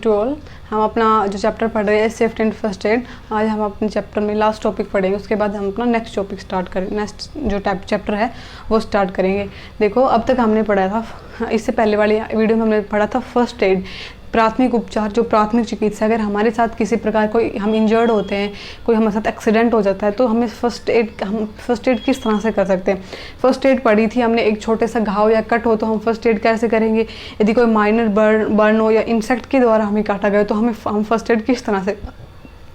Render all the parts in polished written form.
To all. हम अपना जो चैप्टर पढ़ रहे हैं सेफ्टी एंड फर्स्ट एड, आज हम अपने चैप्टर में लास्ट टॉपिक पढ़ेंगे, उसके बाद हम अपना नेक्स्ट टॉपिक स्टार्ट करेंगे। नेक्स्ट जो चैप्टर है वो स्टार्ट करेंगे। देखो अब तक हमने पढ़ा था, इससे पहले वाली वीडियो में हमने पढ़ा था फर्स्ट एड, प्राथमिक उपचार, जो प्राथमिक चिकित्सा। अगर हमारे साथ किसी प्रकार कोई हम इंजर्ड होते हैं, कोई हमारे साथ एक्सीडेंट हो जाता है, तो हमें हम फर्स्ट एड किस तरह से कर सकते हैं। फर्स्ट एड पढ़ी थी हमने, एक छोटे सा घाव या कट हो तो हम फर्स्ट एड कैसे करेंगे। यदि कोई माइनर बर्न हो या इंसेक्ट के द्वारा हमें काटा गया तो हम फर्स्ट एड किस तरह से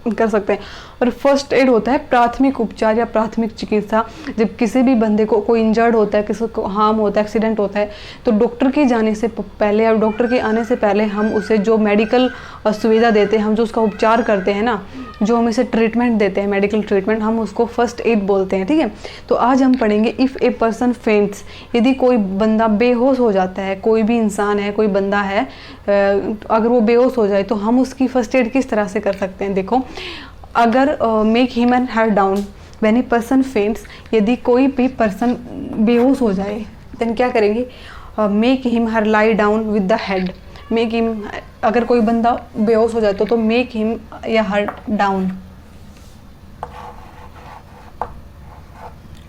कर सकते हैं। और फर्स्ट एड होता है प्राथमिक उपचार या प्राथमिक चिकित्सा। जब किसी भी बंदे को कोई इंजर्ड होता है, किसी को हार्म होता है, एक्सीडेंट होता है, तो डॉक्टर के जाने से पहले या डॉक्टर के आने से पहले हम उसे जो मेडिकल सुविधा देते हैं, हम जो उसका उपचार करते हैं ना, जो हम इसे ट्रीटमेंट देते हैं, मेडिकल ट्रीटमेंट, हम उसको फर्स्ट एड बोलते हैं। ठीक है, तो आज हम पढ़ेंगे इफ़ ए पर्सन फेंट्स, यदि कोई बंदा बेहोश हो जाता है, कोई भी इंसान है, कोई बंदा है, अगर वो बेहोश हो जाए तो हम उसकी फर्स्ट एड किस तरह से कर सकते हैं। देखो, अगर make him and her down when a person फेंट्स, यदि कोई भी पर्सन बेहोश हो जाए देन क्या करेंगे, make him her lie down with the head. Make him, अगर कोई बंदा बेहोश हो जाए तो मेक हिम या हर डाउन,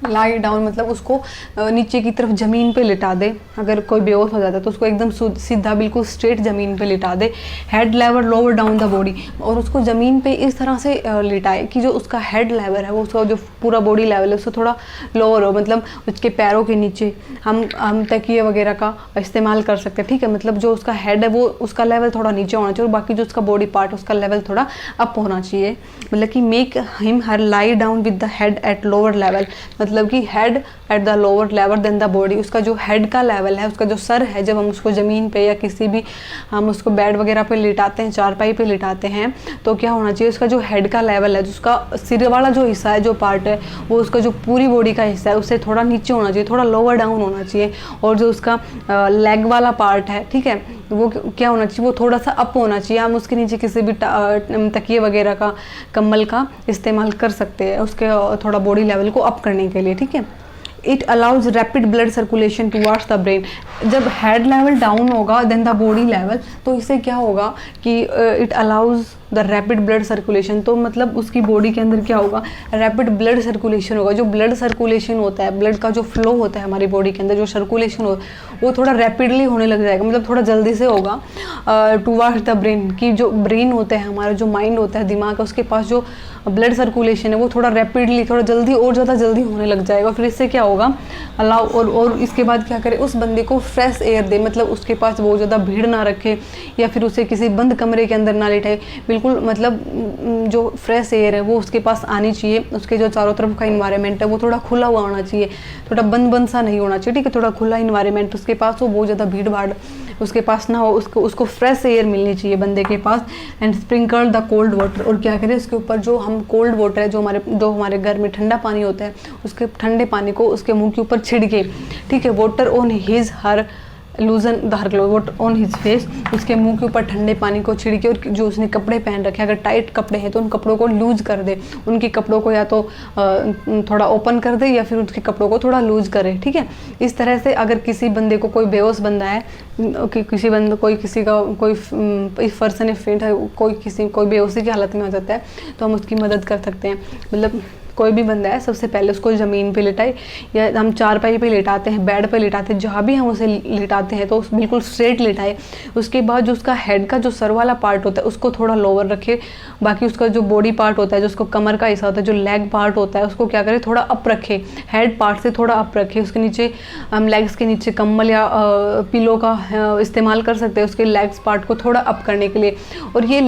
लाई डाउन मतलब उसको नीचे की तरफ ज़मीन पे लिटा दे। अगर कोई बेहोश हो जाता है तो उसको एकदम सीधा बिल्कुल स्ट्रेट ज़मीन पे लिटा दे। Head level lower down the body, और उसको ज़मीन पे इस तरह से लिटाए कि जो उसका हेड लेवल है, वो उसका जो पूरा बॉडी लेवल है उससे थोड़ा लोअर हो, मतलब उसके पैरों के नीचे। हम तकिए वगैरह का इस्तेमाल कर सकते हैं। ठीक है, मतलब जो उसका हेड है वो उसका लेवल थोड़ा नीचे होना चाहिए और बाकी जो उसका बॉडी पार्ट उसका लेवल थोड़ा अप होना चाहिए। मतलब कि make him her lie down with the head at lower level, मतलब कि head at the lower level then the body. उसका जो हेड का लेवल है, उसका जो सर है, जब हम उसको ज़मीन पे या किसी भी हम उसको बेड वगैरह पे लिटाते हैं, चारपाई पे लिटाते हैं, तो क्या होना चाहिए, उसका जो हेड का लेवल है, जिसका सिर वाला जो हिस्सा है, जो पार्ट है, वो उसका जो पूरी बॉडी का हिस्सा है उससे थोड़ा नीचे होना चाहिए, थोड़ा लोअर डाउन होना चाहिए। और जो उसका लेग वाला पार्ट है, ठीक है, वो क्या होना चाहिए, वो थोड़ा सा अप होना चाहिए। हम उसके नीचे किसी भी तकिए वगैरह का, कंबल का इस्तेमाल कर सकते हैं उसके थोड़ा बॉडी लेवल को अप करने के लिए। ठीक है, it allows rapid blood circulation towards the brain. जब हेड लेवल डाउन होगा देन द बॉडी लेवल, तो इससे क्या होगा कि it allows the rapid blood circulation, तो मतलब उसकी बॉडी के अंदर क्या होगा, रैपिड ब्लड सर्कुलेशन होगा। जो ब्लड सर्कुलेशन होता है, ब्लड का जो फ्लो होता है हमारी बॉडी के अंदर, जो सर्कुलेशन हो, वो थोड़ा रैपिडली होने लग जाएगा, मतलब थोड़ा जल्दी से होगा टुवार्ड्स द ब्रेन। की जो ब्रेन होता है हमारा, जो माइंड होता है, दिमाग, उसके पास जो ब्लड सर्कुलेशन है वो थोड़ा रैपिडली, थोड़ा जल्दी और ज़्यादा जल्दी होने लग जाएगा। फिर इससे क्या होगा, अलाउ, और इसके बाद क्या करे, उस बंदे को फ्रेश एयर दे, मतलब उसके पास बहुत ज़्यादा भीड़ ना रखे या फिर उसे किसी बंद कमरे के अंदर ना लिटाए। बिल्कुल मतलब जो फ्रेश एयर है वो उसके पास आनी चाहिए। उसके जो चारों तरफ का इन्वायरमेंट है वो थोड़ा खुला हुआ होना चाहिए, थोड़ा बंद सा नहीं होना चाहिए। ठीक है, थोड़ा खुला इन्वायरमेंट उसके पास हो, बहुत ज़्यादा भीड़ भाड़ उसके पास ना हो, उसको फ्रेश एयर मिलनी चाहिए बंदे के पास। And sprinkle the cold water, और क्या करें, उसके ऊपर जो हम कोल्ड वाटर है, जो हमारे घर में ठंडा पानी होता है, उसके ठंडे पानी को उसके मुंह के ऊपर छिड़के। ठीक है, water on his her लूजन the her cloth, what on his face, उसके मुंह के ऊपर ठंडे पानी को छिड़के, और जो उसने कपड़े पहन रखे, अगर टाइट कपड़े हैं तो उन कपड़ों को लूज कर दे, उनके कपड़ों को या तो थोड़ा ओपन कर दे या फिर उसके कपड़ों को थोड़ा लूज करे। ठीक है, इस तरह से अगर किसी बंदे को, कोई बेहोश बंदा है, किसी बंदे कोई इस पर्सन फेंट है, कोई बेहोशी की हालत में हो जाता है, तो हम उसकी मदद कर सकते हैं। मतलब कोई भी बंदा है, सबसे पहले उसको ज़मीन पे लिटाए, या हम चारपाई पे लिटाते हैं, बेड पे लिटाते हैं, जहाँ भी हम उसे लिटाते हैं तो बिल्कुल स्ट्रेट लिटाए। उसके बाद जो उसका हेड का जो सर वाला पार्ट होता है उसको थोड़ा लोअर रखे, बाकी उसका जो बॉडी पार्ट होता है, जो उसको कमर का हिस्सा होता है, जो लेग पार्ट होता है, उसको क्या करें, थोड़ा अप रखे, हेड पार्ट से थोड़ा अप रखे। उसके नीचे हम लेग्स के नीचे कंबल या पिलो का इस्तेमाल कर सकते हैं उसके लेग्स पार्ट को थोड़ा अप करने के लिए। और ये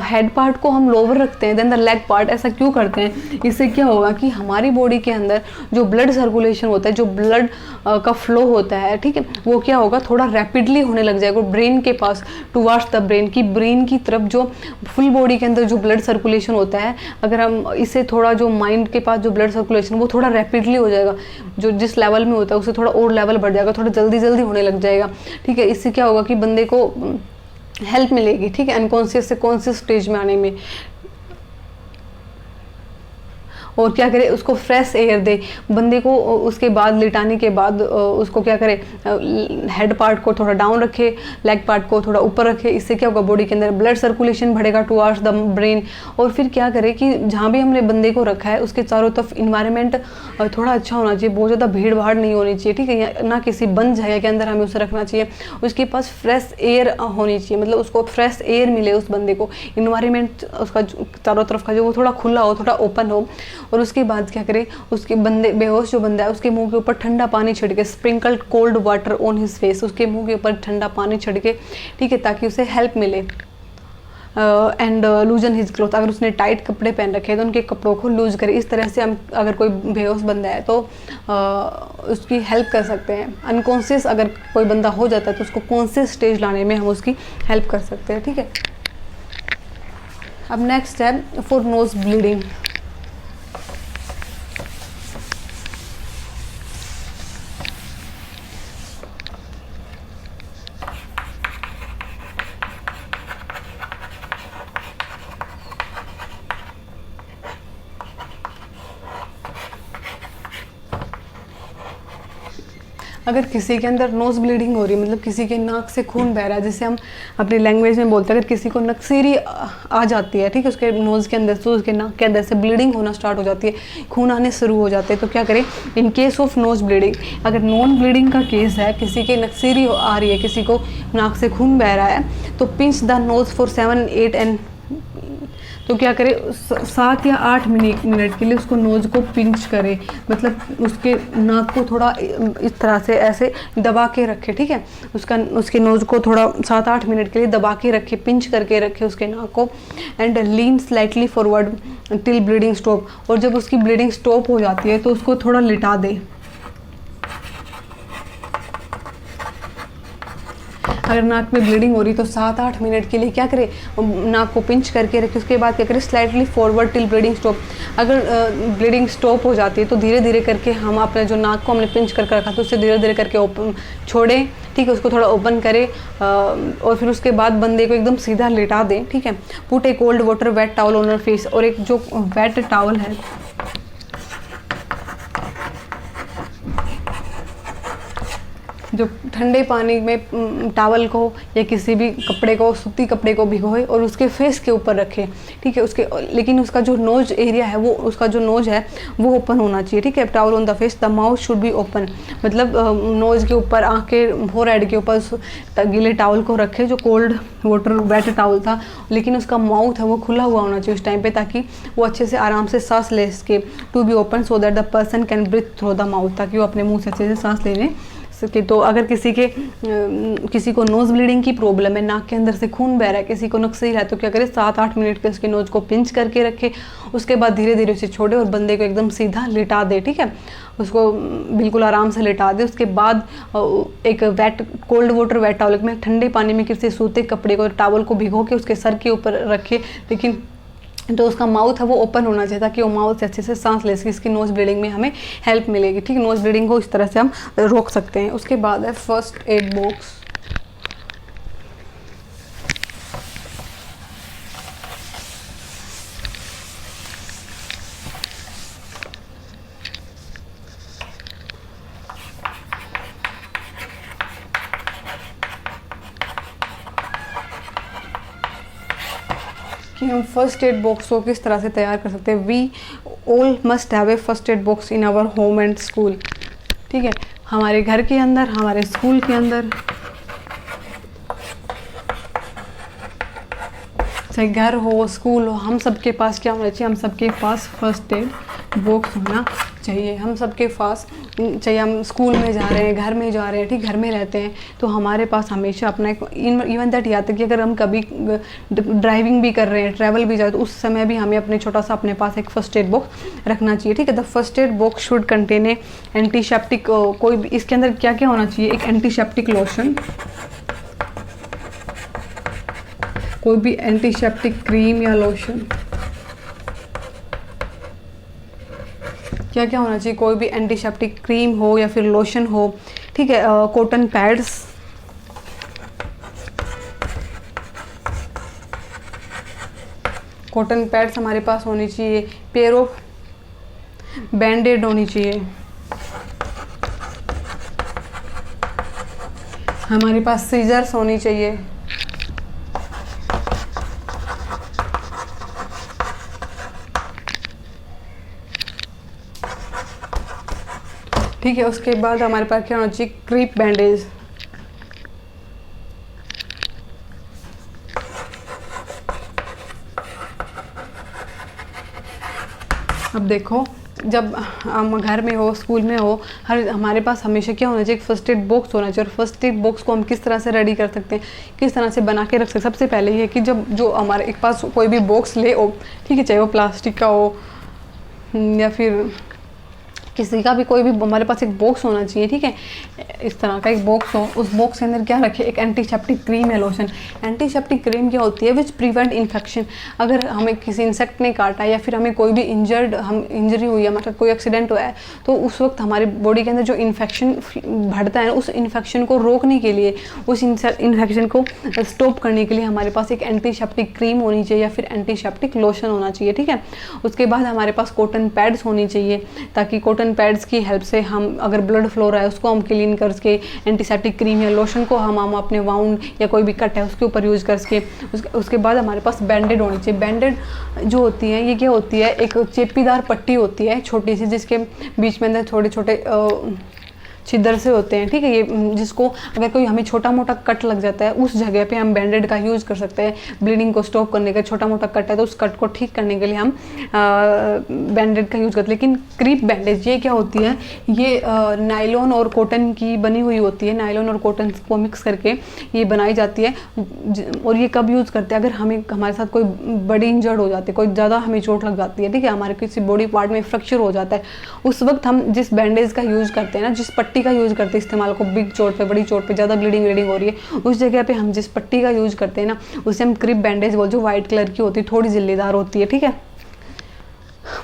हेड पार्ट को हम लोअर रखते हैं देन द लेग पार्ट। ऐसा क्यों करते हैं, इससे क्या होगा कि हमारी बॉडी के अंदर जो ब्लड सर्कुलेशन होता है, जो ब्लड का फ्लो होता है, ठीक है, वो क्या होगा, थोड़ा रैपिडली होने लग जाएगा ब्रेन के पास, टुवार्ड्स द ब्रेन, की ब्रेन की तरफ जो फुल बॉडी के अंदर जो ब्लड सर्कुलेशन होता है, अगर हम इसे थोड़ा, जो माइंड के पास जो ब्लड सर्कुलेशन वो थोड़ा रैपिडली हो जाएगा, जो जिस लेवल में होता है उससे थोड़ा और लेवल बढ़ जाएगा, थोड़ा जल्दी जल्दी होने लग जाएगा। ठीक है, इससे क्या होगा कि बंदे को हेल्प मिलेगी। ठीक है, अनकॉन्शियस से कॉन्शियस स्टेज में आने में। और क्या करे, उसको फ्रेश एयर दे बंदे को। उसके बाद लिटाने के बाद उसको क्या करे, हेड पार्ट को थोड़ा डाउन रखे, लेग पार्ट को थोड़ा ऊपर रखे। इससे क्या होगा, बॉडी के अंदर ब्लड सर्कुलेशन बढ़ेगा टुवार्ड्स द ब्रेन। और फिर क्या करे कि जहाँ भी हमने बंदे को रखा है उसके चारों तरफ इन्वायरमेंट थोड़ा अच्छा होना चाहिए, बहुत ज़्यादा भीड़ भाड़ नहीं होनी चाहिए, ठीक है, ना किसी बंद जगह के अंदर हमें उसे रखना चाहिए। उसके पास फ्रेश एयर होनी चाहिए, मतलब उसको फ्रेश एयर मिले उस बंदे को, इन्वायरमेंट उसका चारों तरफ का जो वो थोड़ा खुला हो, थोड़ा ओपन हो। और उसके बाद क्या करे, उसके बंदे बेहोश जो बंदा है उसके मुंह के ऊपर ठंडा पानी छिड़के, sprinkled cold water on his face, उसके मुंह के ऊपर ठंडा पानी छिड़के, ठीक है, ताकि उसे हेल्प मिले। एंड लूजन हिज क्लोथ, अगर उसने टाइट कपड़े पहन रखे हैं तो उनके कपड़ों को लूज करे। इस तरह से हम अगर कोई बेहोश बंदा है तो उसकी हेल्प कर सकते हैं। अनकॉन्शियस अगर कोई बंदा हो जाता है तो उसको कॉन्शियस स्टेज लाने में हम उसकी हेल्प कर सकते हैं, ठीक है। अब नेक्स्ट है फॉर नोज ब्लीडिंग। अगर किसी के अंदर नोज़ ब्लीडिंग हो रही है, मतलब किसी के नाक से खून बह रहा है, जिसे हम अपनी लैंग्वेज में बोलते हैं, अगर किसी को नक्सीरी आ जाती है, ठीक है, उसके नोज़ के अंदर से, उसके नाक के अंदर से ब्लीडिंग होना स्टार्ट हो जाती है, खून आने शुरू हो जाते हैं, तो क्या करें। In case of nose bleeding, अगर नॉन ब्लीडिंग का केस है, किसी के नक्सीरी आ रही है, किसी को नाक से खून बह रहा है, तो pinch the nose for 7, 8 and, तो क्या करे, 7 या 8 मिनट के लिए उसको नोज़ को पिंच करे, मतलब उसके नाक को थोड़ा इस तरह से ऐसे दबा के रखे, ठीक है, उसके नोज़ को थोड़ा 7-8 मिनट के लिए दबा के रखे, पिंच करके रखे उसके नाक को। And lean slightly forward till bleeding stop, और जब उसकी ब्लीडिंग स्टॉप हो जाती है तो उसको थोड़ा लिटा दे। अगर नाक में ब्लीडिंग हो रही तो 7-8 मिनट के लिए क्या करे, नाक को पिंच करके रखे, उसके बाद क्या करें, slightly forward till bleeding stop. अगर ब्लीडिंग स्टॉप हो जाती है तो धीरे धीरे करके हम अपने जो नाक को हमने पिंच करके रखा तो उससे धीरे धीरे करके ओपन छोड़ें, ठीक है, उसको थोड़ा ओपन करें। और फिर उसके बाद बंदे को एकदम सीधा लेटा दें, ठीक है। Put A cold water weight towel on face, और एक जो वेट टॉवल है, जो ठंडे पानी में टावल को या किसी भी कपड़े को, सूती कपड़े को भिगोए और उसके फेस के ऊपर रखे, ठीक है, उसके, लेकिन उसका जो नोज एरिया है, वो उसका जो नोज है वो ओपन होना चाहिए, ठीक है। Towel on the face, the mouth should be open, मतलब नोज के ऊपर, आँख के फोरहेड के ऊपर गीले टावल को रखे, जो कोल्ड वाटर वेट टावल था, लेकिन उसका माउथ है वो खुला हुआ होना चाहिए उस टाइम पे, ताकि वो अच्छे से आराम से सांस ले सके। To be open so that the person can breathe through the mouth, ताकि वो अपने मुंह से अच्छे से सांस लेने सके। तो अगर किसी को नोज़ ब्लीडिंग की प्रॉब्लम है, नाक के अंदर से खून बह रहा है, किसी को नक्सीर है, तो क्या करे, 7-8 मिनट के उसके नोज को पिंच करके रखे, उसके बाद धीरे धीरे उसे छोड़े और बंदे को एकदम सीधा लिटा दे, ठीक है, उसको बिल्कुल आराम से लिटा दे। उसके बाद एक कोल्ड वाटर वेट टॉवल में ठंडे पानी में किसी सूते कपड़े को, टावल को भिगो के उसके सर के ऊपर रखे, लेकिन तो उसका माउथ है वो ओपन होना चाहिए, ताकि वो माउथ से अच्छे से सांस ले सके, इसकी नोज़ ब्लीडिंग में हमें हेल्प मिलेगी, ठीक है। नोज़ ब्लीडिंग को इस तरह से हम रोक सकते हैं। उसके बाद है फर्स्ट एड बॉक्स। कि हम फर्स्ट एड बॉक्स को किस तरह से तैयार कर सकते हैं। We all must have a first aid box in our home and school, ठीक है, हमारे घर के अंदर, हमारे स्कूल के अंदर, चाहे घर हो स्कूल हो, हम सबके पास क्या होना चाहिए, हम सबके पास फर्स्ट एड बॉक्स होना चाहिए। हम सबके पास, चाहे हम स्कूल में जा रहे हैं, घर में जा रहे हैं, ठीक, घर में रहते हैं, तो हमारे पास हमेशा अपना एक, इवन दैट याद है कि अगर हम कभी ड्राइविंग भी कर रहे हैं, ट्रैवल भी जा रहे हैं, तो उस समय भी हमें अपने छोटा सा अपने पास एक फर्स्ट एड बॉक्स रखना चाहिए, ठीक है। The first aid box should contain a antiseptic, कोई भी इसके अंदर क्या क्या होना चाहिए, एक एंटीसेप्टिक लोशन, कोई भी एंटीसेप्टिक क्रीम या लोशन, क्या क्या होना चाहिए, कोई भी एंटीसेप्टिक क्रीम हो या फिर लोशन हो, ठीक है। कॉटन पैड्स, कॉटन पैड्स हमारे पास होनी चाहिए। पेयर ऑफ बैंडेड होनी चाहिए, हमारे पास सीजर्स होनी चाहिए, ठीक है। उसके बाद हमारे पास क्या होना चाहिए, क्रीप बैंडेज। अब देखो, जब हम घर में हो, स्कूल में हो, हमारे पास हमेशा क्या होना चाहिए, फर्स्ट एड बॉक्स होना चाहिए। और फर्स्ट एड बॉक्स को हम किस तरह से रेडी कर सकते हैं, किस तरह से बना के रख सकते हैं। सबसे पहले ये है कि जब जो हमारे एक पास कोई भी बॉक्स ले हो, ठीक है, चाहे वो प्लास्टिक का हो या फिर किसी का भी, कोई भी हमारे पास एक बॉक्स होना चाहिए, ठीक है, इस तरह का एक बॉक्स हो। उस बॉक्स के अंदर क्या रखे, एक एंटीसेप्टिक क्रीम या लोशन। एंटीसेप्टिक क्रीम क्या होती है, विच प्रिवेंट इन्फेक्शन। अगर हमें किसी इंसेक्ट ने काटा या फिर हमें कोई भी इंजरी हुई है, मतलब कोई एक्सीडेंट हुआ है, तो उस वक्त हमारी बॉडी के अंदर जो इन्फेक्शन बढ़ता है, उस इन्फेक्शन को रोकने के लिए, उस इन्फेक्शन को स्टॉप करने के लिए हमारे पास एक एंटीसेप्टिक क्रीम होनी चाहिए या फिर एंटीसेप्टिक लोशन होना चाहिए, ठीक है। उसके बाद हमारे पास कॉटन पैड्स होनी चाहिए, ताकि कॉटन पैड्स की हेल्प से हम अगर ब्लड फ्लो रहा है उसको हम क्लीन करके एंटीसेप्टिक क्रीम या लोशन को हम अपने वाउंड या कोई भी कट है उसके ऊपर यूज़ करके उसके बाद हमारे पास बैंडेड होनी चाहिए। बैंडेड जो होती है, ये क्या होती है, एक चेपीदार पट्टी होती है छोटी सी, जिसके बीच में अंदर छोटे छोटे छिद्र से होते हैं, ठीक है। ये जिसको अगर कोई हमें छोटा मोटा कट लग जाता है, उस जगह पे हम बैंडेड का यूज़ कर सकते हैं ब्लीडिंग को स्टॉप करने का। छोटा मोटा कट है तो उस कट को ठीक करने के लिए हम बैंडेड का यूज़ करते हैं। लेकिन क्रीप बैंडेज ये क्या होती है, ये नायलॉन और कॉटन की बनी हुई होती है। नायलॉन और कॉटन को मिक्स करके ये बनाई जाती है। और ये कब यूज़ करते हैं, अगर हमारे साथ कोई बड़ी इंजर्ड हो जाती है, कोई ज़्यादा हमें चोट लग जाती है, ठीक है, हमारे किसी बॉडी पार्ट में फ्रैक्चर हो जाता है, उस वक्त हम जिस बैंडेज का यूज़ करते हैं ना, जिस पट्टी का यूज़ करते हैं इस्तेमाल को, बिग चोट पे, बड़ी चोट पे, ज़्यादा ब्लीडिंग हो रही है, उस जगह पे हम जिस पट्टी का यूज़ करते हैं ना, उसे हम क्रिप बैंडेज बोल, जो वाइट कलर की होती है, थोड़ी जिल्लेदार होती है, ठीक है,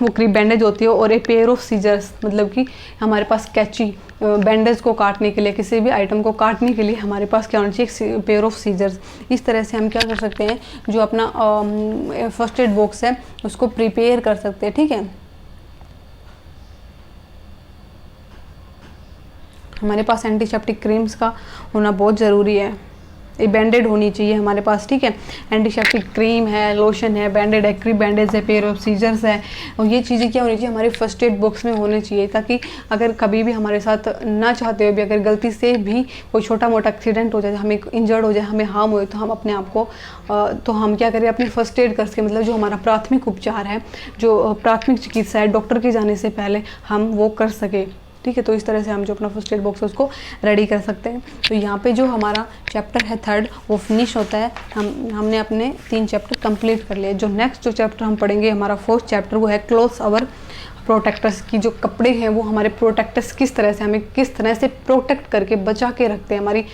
वो क्रिप बैंडेज होती है। और ए पेयर ऑफ सीजर्स, मतलब कि हमारे पास कैंची, बैंडेज को काटने के लिए, किसी भी आइटम को काटने के लिए हमारे पास क्या होना चाहिए, एक पेयर ऑफ सीजर्स। इस तरह से हम क्या कर सकते हैं, जो अपना फर्स्ट एड बॉक्स है उसको प्रिपेयर कर सकते हैं, ठीक है। हमारे पास एंटीसेप्टिक क्रीम्स का होना बहुत ज़रूरी है, ये बैंडेड होनी चाहिए हमारे पास, ठीक है। एंटीसेप्टिक क्रीम है, लोशन है, बैंडेड है, क्रीप बैंडेज है, पेयर ऑफ सीजर्स है। और ये चीज़ें क्या होनी चाहिए, हमारे फर्स्ट एड बॉक्स में होने चाहिए, ताकि अगर कभी भी हमारे साथ ना चाहते हुए भी अगर गलती से भी कोई छोटा मोटा एक्सीडेंट हो जाए, हमें इंजर्ड हो जाए, हमें हार्म हो, तो हम अपने आप को तो हम क्या करें, अपनी फर्स्ट एड करके, मतलब जो हमारा प्राथमिक उपचार है, जो प्राथमिक चिकित्सा है, डॉक्टर के जाने से पहले हम वो कर सके, ठीक है। तो इस तरह से हम जो अपना फर्स्ट एड बॉक्स है उसको रेडी कर सकते हैं। तो यहाँ पे जो हमारा चैप्टर है थर्ड, वो फिनिश होता है। हमने अपने 3 चैप्टर कंप्लीट कर लिए। जो नेक्स्ट जो चैप्टर हम पढ़ेंगे, हमारा 4th चैप्टर, वो है क्लोथ्स अवर प्रोटेक्टर्स की। जो कपड़े हैं वो हमारे प्रोटेक्टर्स, किस तरह से हमें किस तरह से प्रोटेक्ट करके बचा के रखते हैं, हमारी